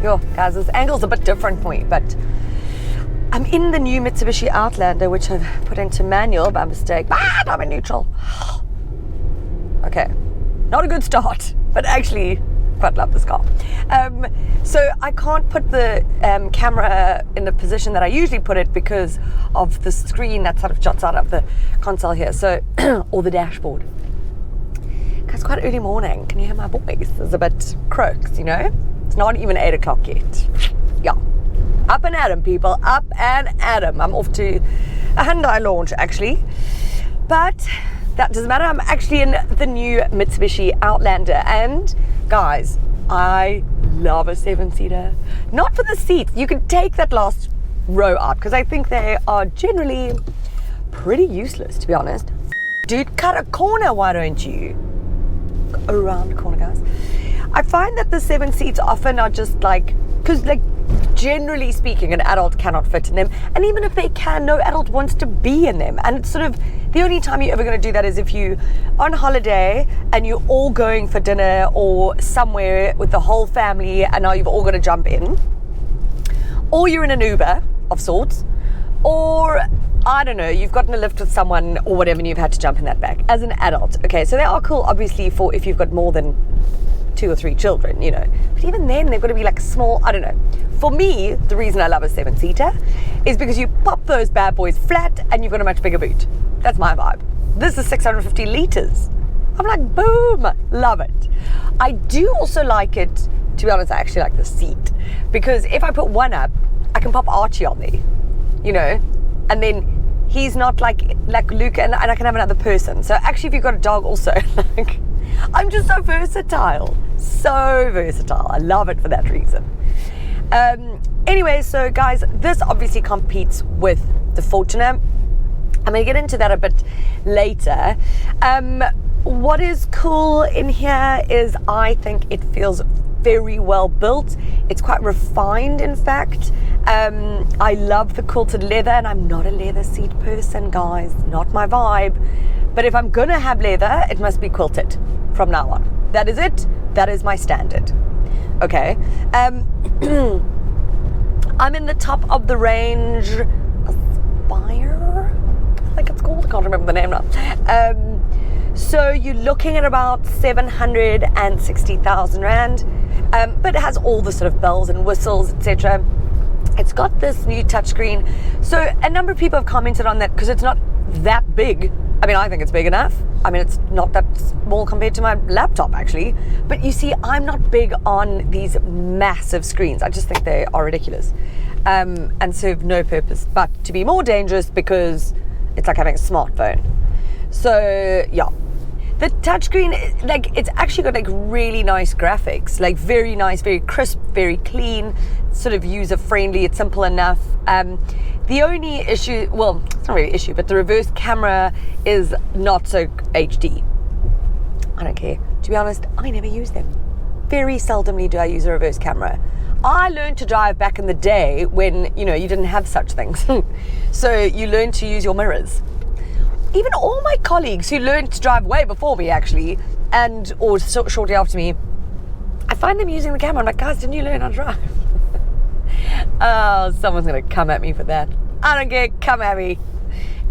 Yo, guys, this angle's a bit different for me, but I'm in the new Mitsubishi Outlander, which I've put into manual by mistake. I'm in neutral. Okay, not a good start, but actually quite love this car. So I can't put the camera in the position that I usually put it because of the screen that sort of juts out of the console here, so or the dashboard. It's quite early morning. Can you hear my voice? It's a bit croaks, you know? It's not even 8 o'clock yet. Yeah. Up and at 'em, people. Up and at 'em. I'm off to a Hyundai launch, actually. But that doesn't matter. I'm actually in the new Mitsubishi Outlander. And, guys, I love a 7-seater. Not for the seats. You can take that last row out because I think they are generally pretty useless, to be honest. Dude, cut a corner, why don't you? Around the corner, guys. I find that the 7 seats often are just like, because like generally speaking an adult cannot fit in them, and even if they can, no adult wants to be in them, and it's sort of the only time you're ever going to do that is if you on holiday and you're all going for dinner or somewhere with the whole family and now you've all got to jump in, or you're in an Uber of sorts, or I don't know, you've gotten a lift with someone or whatever and you've had to jump in that back as an adult. Okay, so they are cool obviously for if you've got more than 2 or 3 children, you know, but even then they've got to be like small. I don't know. For me, the reason I love a 7-seater is because you pop those bad boys flat and you've got a much bigger boot. That's my vibe. This is 650 litres. I'm like, boom, love it. I do also like it, to be honest, I actually like the seat because if I put one up, I can pop Archie on there, you know, and then he's not like Luke, and I can have another person. So actually if you've got a dog also, like, I'm just so versatile. So versatile. I love it for that reason. Anyway, so guys, this obviously competes with the Fortuner. I'm going to get into that a bit later. What is cool in here is I think it feels very well built. It's quite refined, in fact. I love the quilted leather, and I'm not a leather seat person, guys. Not my vibe. But if I'm going to have leather, it must be quilted from now on. That is it. That is my standard. Okay. I'm in the top of the range Aspire, I think it's called. I can't remember the name now. So you're looking at about 760,000 Rand. But it has all the sort of bells and whistles, etc. It's got this new touchscreen. So a number of people have commented on that because it's not that big. I mean, I think it's big enough. I mean, it's not that small compared to my laptop, actually. But you see, I'm not big on these massive screens. I just think they are ridiculous and serve no purpose, but to be more dangerous because it's like having a smartphone. So, yeah. The touchscreen, like, it's actually got like really nice graphics, like very nice, very crisp, very clean, sort of user-friendly. It's simple enough. The only issue, well, it's not really an issue, but the reverse camera is not so HD. I don't care. To be honest, I never use them. Very seldomly do I use a reverse camera. I learned to drive back in the day when, you know, you didn't have such things. So you learn to use your mirrors. Even all my colleagues who learned to drive way before me, actually, or shortly after me, I find them using the camera. I'm like, guys, didn't you learn how to drive? Oh, someone's going to come at me for that. I don't care, come at me.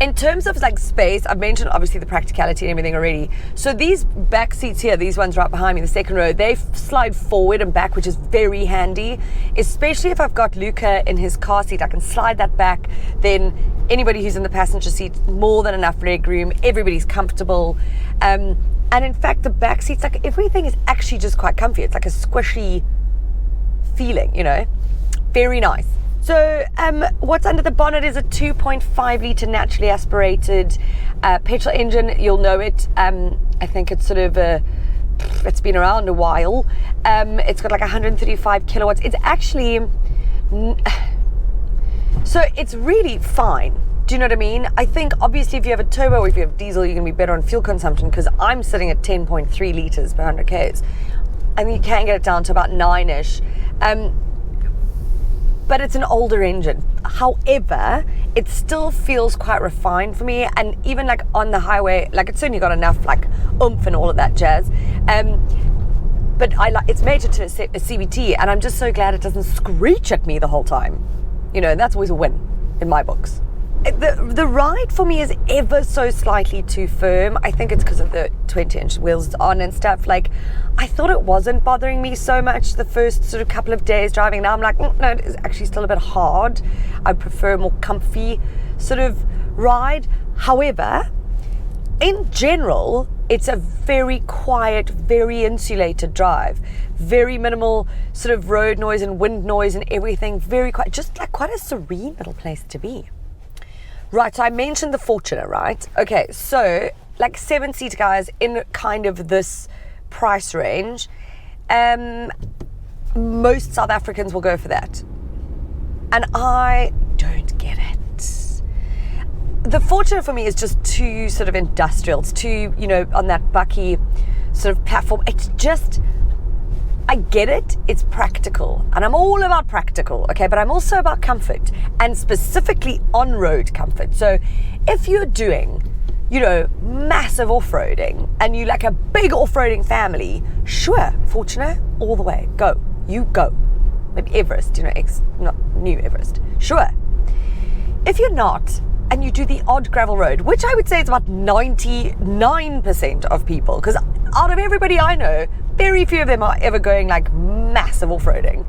In terms of like space, I've mentioned obviously the practicality and everything already. So these back seats here, these ones right behind me, the second row, they slide forward and back, which is very handy, especially if I've got Luca in his car seat. I can slide that back, then anybody who's in the passenger seat, more than enough leg room, everybody's comfortable. And in fact, the back seats, like everything is actually just quite comfy. It's like a squishy feeling, you know, very nice. So what's under the bonnet is a 2.5 litre naturally aspirated petrol engine. You'll know it. I think it's sort of it's been around a while. It's got like 135 kilowatts. It's actually, so it's really fine. Do you know what I mean? I think obviously if you have a turbo or if you have diesel, you're going to be better on fuel consumption because I'm sitting at 10.3 litres per 100 Ks. And you can get it down to about 9-ish. But it's an older engine. However, it still feels quite refined for me, and even like on the highway, like it's certainly got enough like oomph and all of that jazz. but it's mated to a CVT, and I'm just so glad it doesn't screech at me the whole time. You know, that's always a win in my books. The ride for me is ever so slightly too firm. I think it's because of the 20-inch wheels on and stuff. Like, I thought it wasn't bothering me so much the first sort of couple of days driving. Now I'm like, no, it is actually still a bit hard. I prefer a more comfy sort of ride. However, in general, it's a very quiet, very insulated drive. Very minimal sort of road noise and wind noise and everything. Very quiet. Just like quite a serene little place to be. Right, so I mentioned the Fortuner, right? Okay, so like 7-seater guys in kind of this price range, most South Africans will go for that. And I don't get it. The Fortuner for me is just too sort of industrial. It's too, you know, on that bucky sort of platform. It's just, I get it, it's practical, and I'm all about practical, okay, but I'm also about comfort, and specifically on-road comfort. So if you're doing, you know, massive off-roading, and you like a big off-roading family, sure, Fortuner, all the way, go, you go. Maybe Everest, you know, not new Everest, sure. If you're not, and you do the odd gravel road, which I would say is about 99% of people, because out of everybody I know, very few of them are ever going like massive off-roading.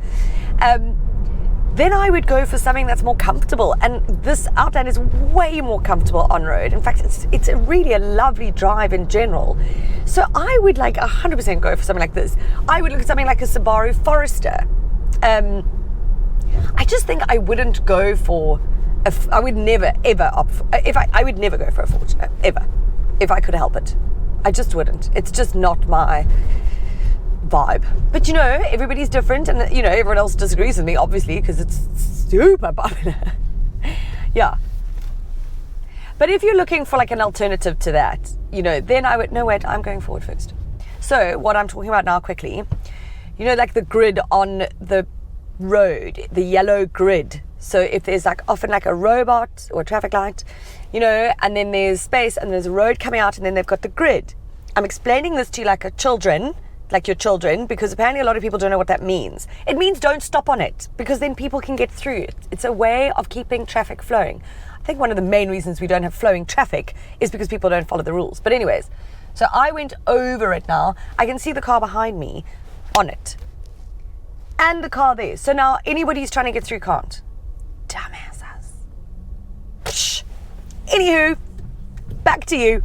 Then I would go for something that's more comfortable. And this Outlander is way more comfortable on-road. In fact, it's really a lovely drive in general. So I would like 100% go for something like this. I would look at something like a Subaru Forester. I just think I wouldn't go for, I would never ever opt for, I would never go for a Fortuner, ever, if I could help it. I just wouldn't. It's just not my vibe. But you know, everybody's different, and you know, everyone else disagrees with me, obviously, because it's super popular. Yeah. But if you're looking for like an alternative to that, you know, then I would, no wait, I'm going forward first. So what I'm talking about now quickly, you know, like the grid on the road, the yellow grid. So if there's like often like a robot or a traffic light, you know, and then there's space and there's a road coming out and then they've got the grid. I'm explaining this to you like your children, because apparently a lot of people don't know what that means. It means don't stop on it, because then people can get through it. It's a way of keeping traffic flowing. I think one of the main reasons we don't have flowing traffic is because people don't follow the rules. But anyways, so I went over it now. I can see the car behind me on it. And the car there. So now anybody who's trying to get through can't. Dumbasses. Anywho, back to you.